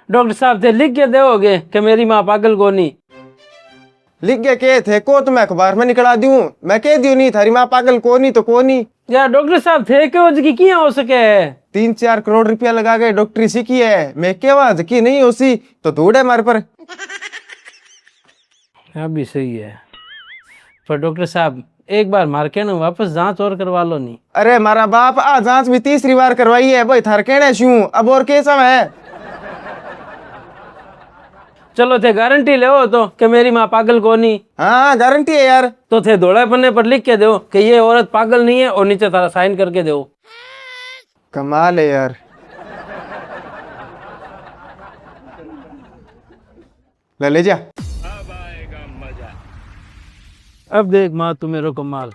Doctor साहब थे लिख के दोगे कि मेरी माँ पागल को नहीं? लिख के कहे थे को तो मैं अखबार में निकला दूं, मैं कह दियो नहीं थारी माँ पागल को नहीं तो को नहीं। यार डॉक्टर साहब थे क्यों जी किया हो सके? 3-4 करोड़ रुपया लगा के डॉक्टरी सीखी है, मैं केवा की नहीं होसी तो धूड़ है मारे पर। हाँ भी सही है, पर डॉक्टर साहब एक बार मार के ना वापस जांच और करवा लो नहीं। अरे मारा बाप आ जांच भी तीसरी बार करवाई है भाई, थार कहने शू अब और कैसा है। चलो थे गारंटी ले तो कि मेरी माँ पागल को नहीं। हाँ गारंटी है यार। तो थे धोले पन्ने पर लिख के दो कि ये औरत पागल नहीं है और नीचे तारा साइन करके दो। कमाल है यार। ले जा। अब आएगा मजा। अब देख माँ तू मेरे कमाल।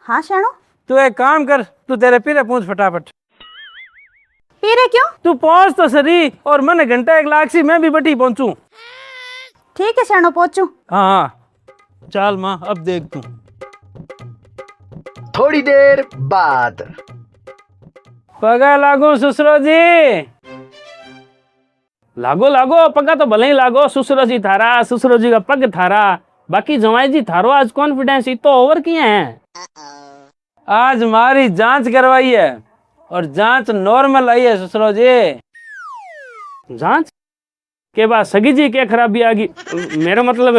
हाँ शाणू, तू एक काम कर, तू तेरे पीरे पूछ फटाफट। पीरे क्यों? तू पहुंच तो सही और मन घंटा 1 लाख सी मैं भी बटी पहुंचू। ठीक है शाणू, पहुंचू। हाँ चल माँ अब देख तू। थोड़ी देर बाद पगा लागो ससुरो जी, लागो लागो पगा तो भले ही लागो। ससुरो जी थारा, ससुरो जी का पग थारा, बाकी जवाई जी थारो आज कॉन्फिडेंस तो ओवर किए हैं। आज मारी जांच करवाई है और जांच नॉर्मल आई है ससुरो जी। जांच के बाद सगी जी के खराबी आ गई? मेरा मतलब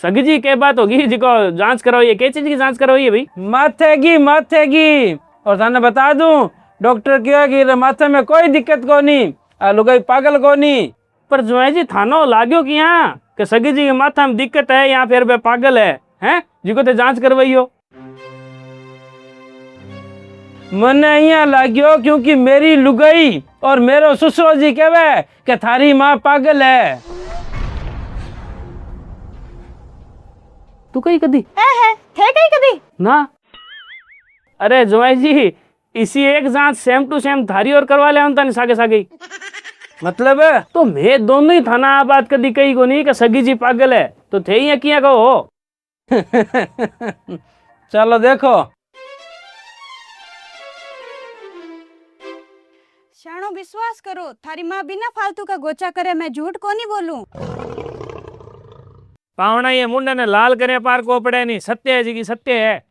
सगी जी के बात होगी जिको जांच करवाई है। क्या चीज की जांच करवाई है भाई? माथे की। और थाने बता दूं डॉक्टर क्या कि माथे में कोई दिक्कत को नहीं, लुगाई पागल को नहीं। पर जवाई जी थानो लाग्यो कि यहाँ कि सगी जी के माथा में दिक्कत है या फिर वे पागल है, हैं जिको ते जांच करवाई हो? मने यहाँ लाग्यो क्योंकि मेरी लुगाई और मेरो ससुरो जी कहवे कि थारी माँ पागल है। तू कही कदी थे कहीं कभी? ना? अरे जवाई जी इसी एक जांच सेम टू सेम थारी और करवा ले नहीं सागे सागे। मतलब तो मैं दोनों ही थाना बात कदी कही को नहीं कि सगी जी पागल है, तो थे ही किया कहो। चलो देखो शाणू, विश्वास करो थारी माँ बिना फालतू का गोचा करे, मैं झूठ को नहीं बोलूं। पावना ये मुंडा ने लाल करे पार को पड़े नहीं, सत्य है जी की सत्य है।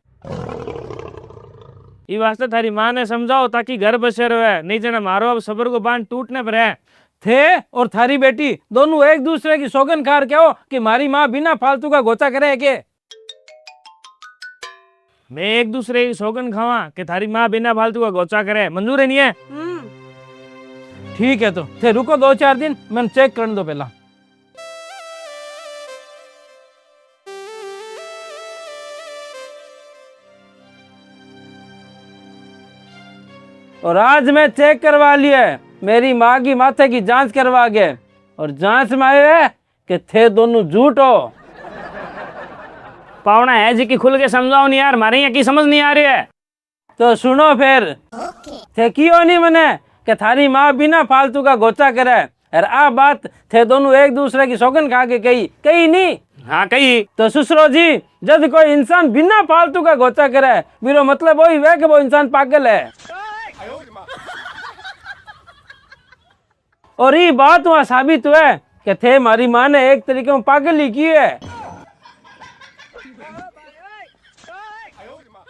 ये वास्ते थारी माँ ने समझाओ ताकि घर बसे रहे, नहीं जना मारो अब सबर को बांध टूटने पर है। थे और थारी बेटी दोनों एक दूसरे की सौगन खार के हो कि मारी माँ बिना फालतू का गोचा करे के? मैं एक दूसरे की सौगन खावा कि थारी माँ बिना फालतू का गोचा करे, मंजूर है नहीं है? ठीक है तो थे रुको 2-4 दिन, मैंने चेक करने दो पहला। और आज मैं चेक करवा लिया है, मेरी माँ की माथे की जांच करवा गए और जांच में आए कि थे दोनों झूठ हो। पावना है जी की खुल के समझाओ नहीं यार, मारे यहाँ की समझ नहीं आ रही है। तो सुनो फिर थे क्यों नहीं मने कि थारी माँ बिना फालतू का गोचा करे और आ बात थे दोनों एक दूसरे की सौगन खा के कही नहीं? हाँ कही। तो ससुरो जी जब कोई इंसान बिना फालतू का गोचा करे मेरा मतलब वही है कि वो इंसान पागल है। और ये बात वहां साबित हुआ कि थे मारी माँ ने एक तरीके में पागल ही की है।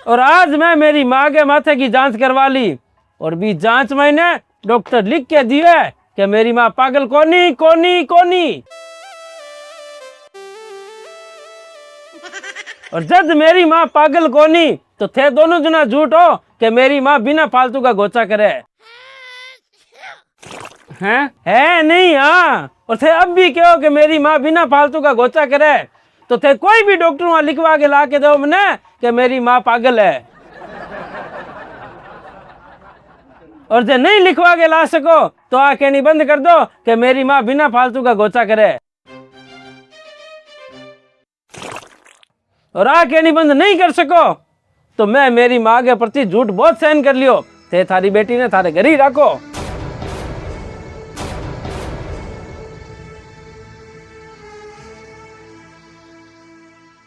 और आज मैं मेरी माँ के माथे की जांच करवा ली और भी जांच मैंने डॉक्टर लिख के दिया है कि मेरी माँ पागल कोनी। और जब मेरी माँ पागल कोनी तो थे दोनों जना झूठ हो कि मेरी माँ बिना फालतू का गोचा करे हैं? है नहीं? हाँ। और थे अब भी कहो कि मेरी माँ बिना फालतू का गोचा करे तो थे कोई भी डॉक्टर वहां लिखवा के ला के दो मैंने कि मेरी माँ पागल है। और जो नहीं लिखवा के ला सको तो आके नहीं बंद कर दो कि मेरी माँ बिना फालतू का गोचा करे। और आके नहीं बंद नहीं कर सको तो मैं मेरी माँ के प्रति झूठ बहुत सहन कर लियो, थे थारी बेटी ने थारे घर ही रखो।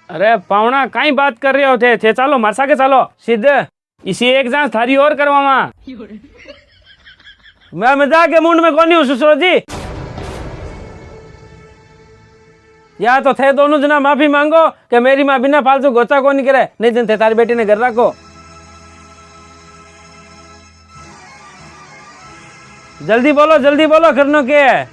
अरे पावना कई बात कर रहे होते थे, चालो मार साके चालो सीधे इसी एक जांच थारी और करवामा। मैं मजाक के मूड में कौन हूँ ससुर जी। या तो थे दोनों जना माफी मांगो कि मेरी माँ बिना फालतू गोचा को नहीं करे, नहीं दिन थे तारी बेटी ने घर रखो। जल्दी बोलो करनो के है।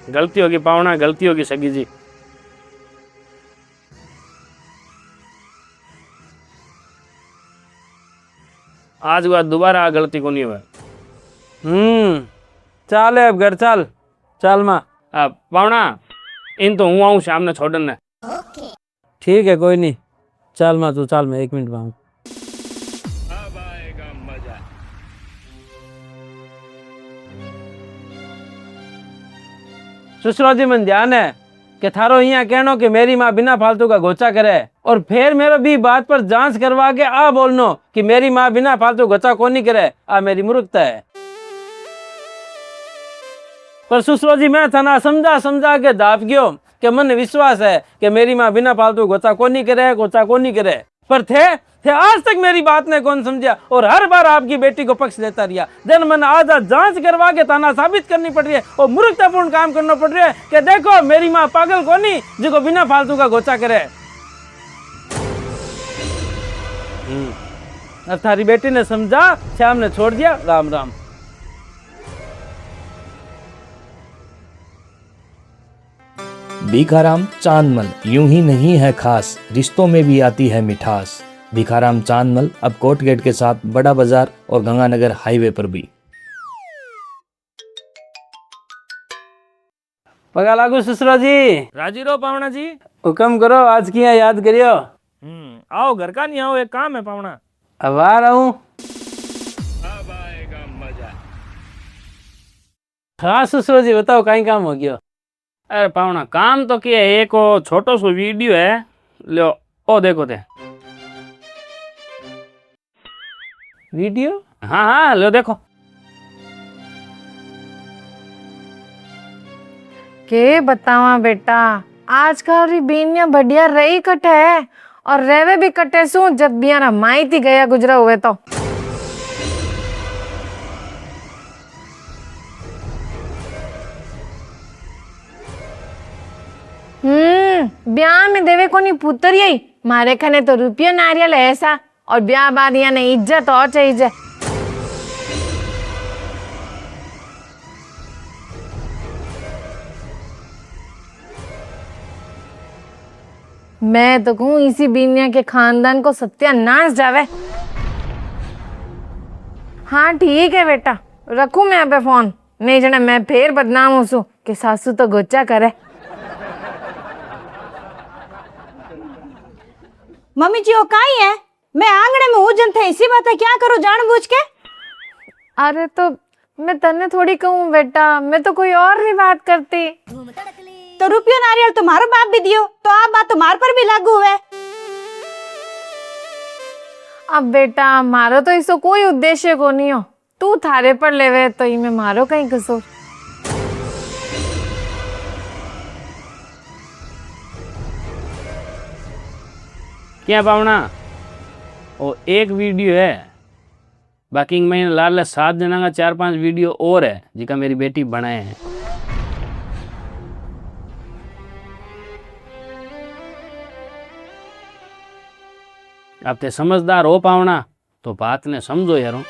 गलती होगी पावना, गलती होगी सगी जी। आज के बाद दोबारा गलती को नहीं हुआ। चाल है अब घर चाल चाल माँ। अब पावना इन तो हूँ आऊँ शाम ने छोड़ने। ठीक है कोई नहीं, चाल माँ तू चाल, मैं 1 मिनट में आऊँ। अब आएगा मजा। ससुर जी मन ध्यान है कि थारो यहाँ कहनो कि मेरी माँ बिना फालतू का गोचा करे और फिर मेरे भी बात पर जांच करवा के आ बोलनो कि मेरी माँ बिना फालतू गोचा को नहीं करे, आ मेरी मूर्खता है। पर ससुर जी मैं थाना समझा के दाप गयो कि मन विश्वास है कि मेरी माँ बिना फालतू गोचा को नहीं करे, पर थे आज तक मेरी बात ने कौन समझा और हर बार आपकी बेटी को पक्ष लेता रहा। दिन मन आज जांच करवा के ताना साबित करनी पड़ रही है और मूर्खतापूर्ण काम करना पड़ रहा है कि देखो मेरी माँ पागल को नहीं जिसको बिना फालतू का गोचा करे। और थारी बेटी ने समझा, श्याम ने छोड़ दिया, राम राम। भिखाराम चांदमल यूं ही नहीं है खास, रिश्तों में भी आती है मिठास। भिखाराम चांदमल अब कोर्ट गेट के साथ बड़ा बाजार और गंगानगर हाईवे पर भी। पगा लागू ससुरा जी। राजी रहो पावना जी। हुक्म करो, आज किया याद करियो। आओ घर का नहीं आओ, एक काम है पावना। अब आ रहा हूँ। अब आएगा मजा। हाँ ससुर जी बताओ कहीं काम हो गया। अरे पावना काम तो क्या है, एक छोटो सो वीडियो है, लो ओ देखो थे। वीडियो? हाँ लो देखो। के बतावा बेटा, आजकल री बीनिया बढ़िया रही कटे है और रेवे भी कटे सू जब बियारा माई थी गया गुजरा हुए तो। ब्याह में देवे कोनी पुत्र यही मारे खने तो रुपया नारियल ऐसा और ब्याह बाद यहाँ ने इज्जत और चाहिए। मैं तो कहूँ इसी बीनिया के खानदान को सत्यानाश जावे। हाँ ठीक है बेटा, रखूं मैं पे फोन, नहीं जना मैं फिर बदनाम हो सू कि सासू तो गोचा करे। मम्मी जी वो काई है, मैं आंगने में उजन थे, इसी बात है क्या करूं जानबूझ के। अरे तो मैं तन्ने थोड़ी कहूँ बेटा, मैं तो कोई और नहीं बात करती। तो रुपयो नारियल तुम्हारो बाप भी दियो तो आप बात तुम्हार पर भी लागू हुए। अब बेटा मारो तो इसको कोई उद्देश्य को नहीं हो, तू थारे पर लेवे तो इमे मारो कहीं कसूर। क्या पावना वो एक वीडियो है, बाकी महीने लाल 7 जना का 4-5 वीडियो और है जिका मेरी बेटी बनाए हैं। अब ते समझदार हो पावना तो बात ने समझो यारो।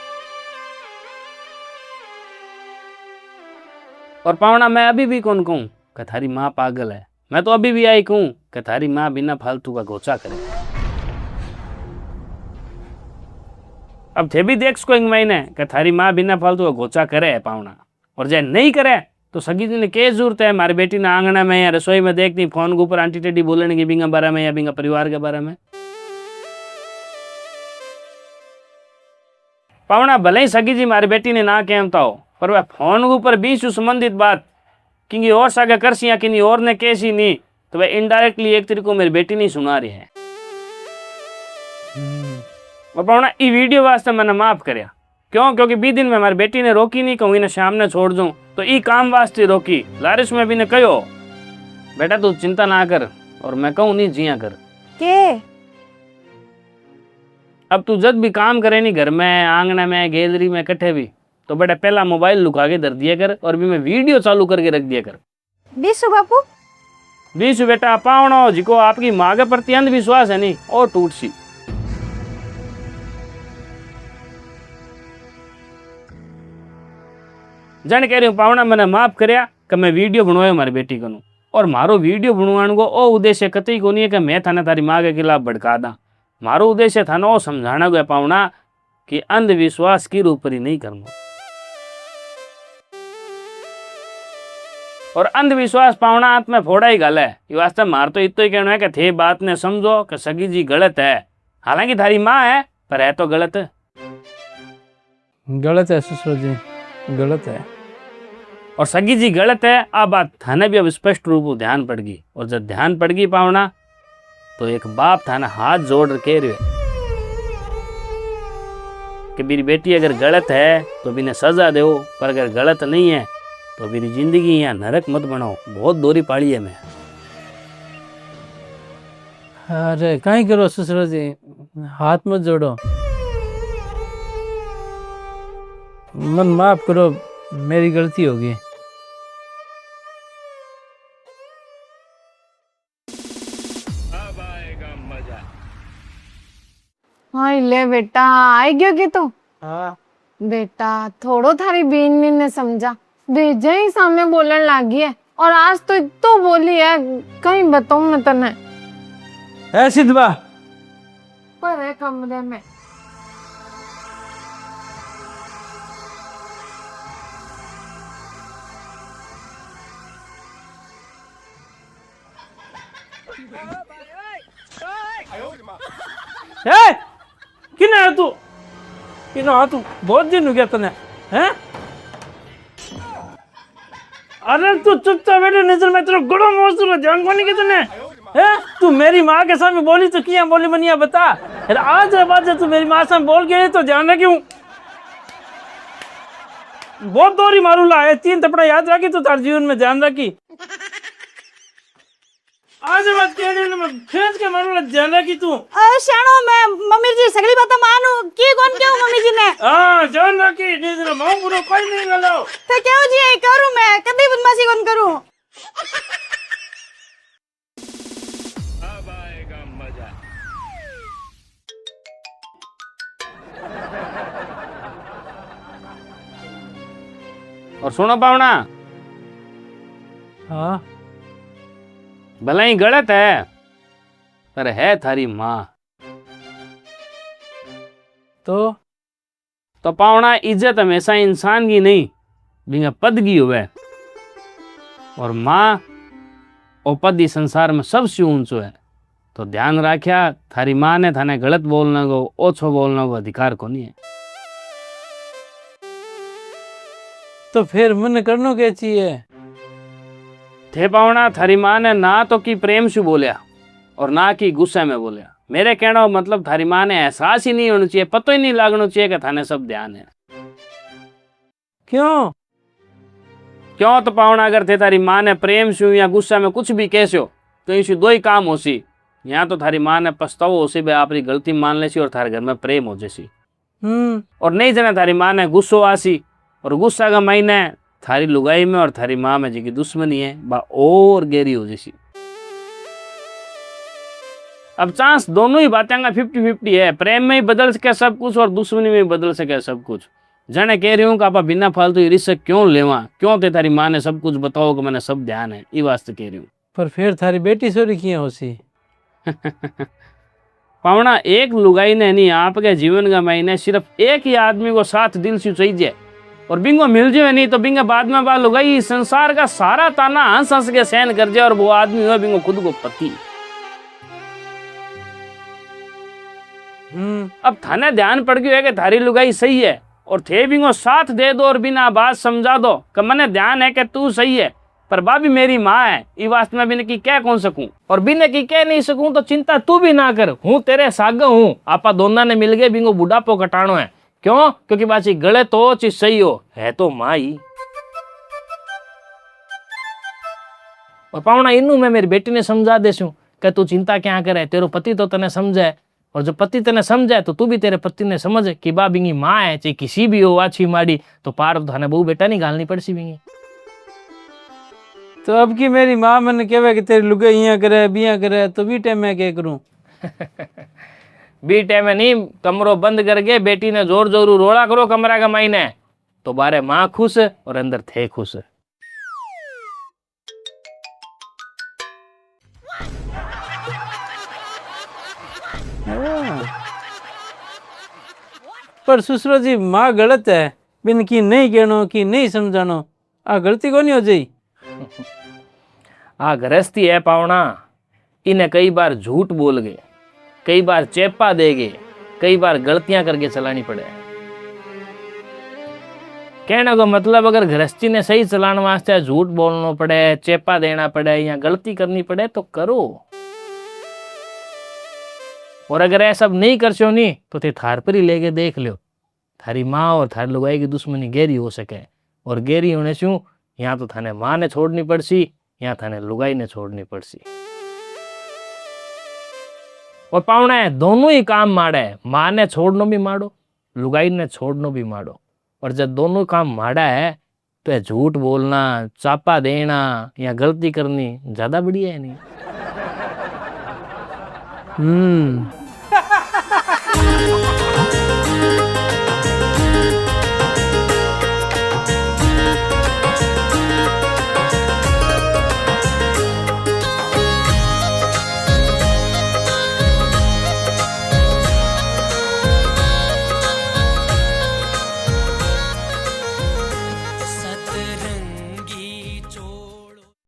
और पावना मैं अभी भी कौन कहूँ कि थारी माँ पागल है, मैं तो अभी भी आई कहूँ कि थारी माँ बिना फालतू का गोचा करे। अब थे भी देख सको एक महीने कि थारी माँ बिना फालतू का गोचा करे है पावना, और जय नहीं करे तो सगी जी ने क्या जरूरत है मारी बेटी ने आंगना में या रसोई में देखती फोन के ऊपर आंटी टेडी बोलने की बिंगा बारे में या बिंगा परिवार के बारे में। पावना भले ही सगी जी मारी बेटी ने ना कहता हो, पर वह फोन के ऊपर भी संबंधित बात किंगी और सागे करसी या किन्हीं और ने कैसी नहीं, तो वह इनडायरेक्टली एक तरीको मेरी बेटी नहीं सुना रही है। और पावना ई वीडियो वास्ते मैंने माफ करया। क्यों? क्योंकि 20 दिन में हमारी बेटी ने रोकी नहीं कहूँ इन्हें शाम ने छोड़ दूं, तो ई काम वास्ते रोकी। लारिश में भी ने कहो बेटा तू चिंता ना कर, और मैं कहूँ नहीं जिया कर। के अब तू जब भी काम करे नहीं घर में, आंगना में, गैलरी में, कट्ठे भी, तो बेटा पहला मोबाइल लुका के धर दिया कर और भी मैं वीडियो चालू करके रख दिया कर। बीसू बापू बीस बेटा पावनो जिको आपकी माँ के प्रति अंधविश्वास है नहीं और टूट सी। जन कह रही हूँ पावना मैंने माफ करया कि मैं वीडियो बनवायो मारी बेटी को, और मारो वीडियो बनवाने को ओ उद्देश्य कतई को नहीं है कि मैं थाने तारी माँ के खिलाफ भड़का दा। मारो उद्देश्य था ना समझाना गया पावना कि अंधविश्वास की ऊपर ही नहीं करना, और अंधविश्वास पावना हाथ में फोड़ा ही गल है। ये वास्ते मार तो इतो ही कहना है कि थे बात ने समझो कि सगी जी गलत है, हालांकि थारी माँ है पर है तो गलत। गलत है ससुर जी, गलत है। और सगी जी गलत है, आ बात थाने भी अब स्पष्ट रूप ध्यान पड़ गई। और जब ध्यान पड़ गई पावना तो एक बाप थाने हाथ जोड़ के रहे कि मेरी बेटी अगर गलत है तो भी ने सजा दो, पर अगर गलत नहीं है तो मेरी जिंदगी यहाँ नरक मत बनाओ। बहुत दोरी पाड़ी है मैं। अरे कहीं करो ससुर जी, हाथ मत जोड़ो, मन माफ करो, मेरी गलती होगी। अब आएगा मजा। हाय ले बेटा आई गयो कि तू? हाँ बेटा थोड़ो थारी बीन ने समझा, भेजा ही सामने बोलने लागी है, और आज तो बोली है कहीं बताऊं मैं तने। है सिद्धबा, पर है कमरे में। है किने है तू, किनो आ तू, बहुत दिन हो गया तने हैं। अरे तू चुपचाप बैठे, नजर में तेरा गुड़ो मोस्तूर ध्यान कोनी के तने है। तू मेरी माँ के सामने बोली तो किया बोली मनिया बता। अरे आज बात तू मेरी माँ सामने बोल गई तो ध्यान रखी हूँ, बहुत दोरी मारूला है। 3 थपड़ा याद रखी तो तार जीवन में ध्यान रखी। आज बात कह रही मैं फेंस के मारूला, ध्यान रखी तू। शाणो मैं मम्मी जी सगली बात मानू की कौन क्यों मम्मी जी ने हाँ ध्यान रखी, नहीं तेरा माँ पूरा कोई नहीं गलो। तो क्यों जी ये करूं मैं कभी बदमाशी कौन करूं। अब आएगा मजा। और सुनो पावना, हाँ भला ही गलत है पर है थारी माँ, तो पावना इज्जत हमेशा इंसान की नहीं बिना पद की हुए, और माँ और पद इस संसार में सबसे ऊंचो है। तो ध्यान रखिया थारी माँ ने थाने गलत बोलने को, ओछो बोलने को अधिकार को नहीं है। तो फिर मन करनो क्या चाहिए? थे पावना थारी माँ ने ना तो की प्रेम से बोलिया और ना की गुस्से में बोलिया। मेरे कहना मतलब थारी माँ ने एहसास ही नहीं होना चाहिए, पतो ही नहीं लगना चाहिए कि थाने सब ध्यान है। क्यों? क्यों तो पावना अगर थे तारी माँ ने प्रेम से या गुस्सा में कुछ भी कैसे तो इसी 2 ही काम हो सी। यहाँ तो थारी माँ ने पछताओ हो सी, अपनी गलती मान ले सी और थारे घर में प्रेम हो जैसी। और नहीं जना थारी माँ ने गुस्सो आसी, और गुस्सा का महीने थारी लुगाई में और थारी माँ में जी दुश्मनी है बा और गहरी हो जैसी। अब चांस दोनों ही बातें का 50-50 है। प्रेम में ही बदल सके सब कुछ और दुश्मनी में ही बदल सके सब कुछ। जने कह रही हूँ कि आप बिना फालतू रिस्क क्यों लेवा, क्यों ते तारी माँ ने सब कुछ बताओ कि मैंने सब ध्यान है, ये वास्ते कह रही हूँ। पर फिर थारी बेटी सोरी किया होसी? पावना एक लुगाई ने नहीं, आपके जीवन का महीने सिर्फ एक ही आदमी को साथ दिल से चाहिए, और बिंगो मिल जाए नहीं तो बिंगा बाद में बात लुगाई संसार का सारा ताना हंस हंस के सहन कर जाए, और वो आदमी हो बिंगो खुद को पति। अब थाने ध्यान पड़ गया है कि थारी लुगाई सही है, और थे बिंगो साथ दे दो और बिना बात समझा दो कि मने ध्यान है कि तू सही है, पर भाभी मेरी माँ है, ये वास्ते मैं बिना की कह कौन सकूं, और बिना की कह नहीं सकूं तो चिंता तू भी ना कर, हूँ तेरे साग हूँ। आपा दोनों ने मिल गए बिंगो बुढ़ापो कटाणो है। क्यों? क्योंकि बाची गलत हो ची सही हो, है तो माँ ही। और पावना इनू मैं मेरी बेटी ने समझा देसूं कि तू चिंता क्या करे, तेरो पति तो तने समझे, और जब पति तने समझे तो तू भी तेरे पति ने समझ कि बा बिंगी माँ है, चाहे किसी भी हो आछी माड़ी, तो पार थाने बहू बेटा नहीं गालनी पड़सी बिंगी। तो अब की मेरी माँ मैंने कहवे कि तेरी लुगाई इया करे बिया करे, तो भी टाइम मैं क्या करूं? बी टाइम में नहीं, कमरो बंद करके बेटी ने जोर जोरू रोड़ा करो कमरा का मायने, तो बारे माँ खुश और अंदर थे खुश। पर ससुर जी माँ गलत है, बिन की नहीं कहनो की नहीं समझानो, आ गलती को नहीं हो जाई। आ गृहस्थी है पावना, इन्हें कई बार झूठ बोल गए, कई बार चेपा दे गए, कई बार गलतियां करके चलानी पड़े। कहने को मतलब अगर गृहस्थी ने सही चलाने वास्ते झूठ बोलना पड़े, चेपा देना पड़े या गलती करनी पड़े तो करो, और अगर ऐसा सब नहीं कर सो नहीं तो ते थार पर ही लेके देख लो, थारी माँ और थारी लुगाई की दुश्मनी गहरी हो सके, और गहरी होने से यहाँ तो थाने माँ ने छोड़नी पड़सी, यहाँ थाने लुगाई ने छोड़नी पड़सी। और पावना है दोनों ही काम माड़े, माँ ने छोड़नो भी माड़ो, लुगाई ने छोड़नो भी माड़ो, और जब दोनों काम माड़ा है तो झूठ बोलना, चापा देना या गलती करनी ज्यादा बढ़िया है नहीं।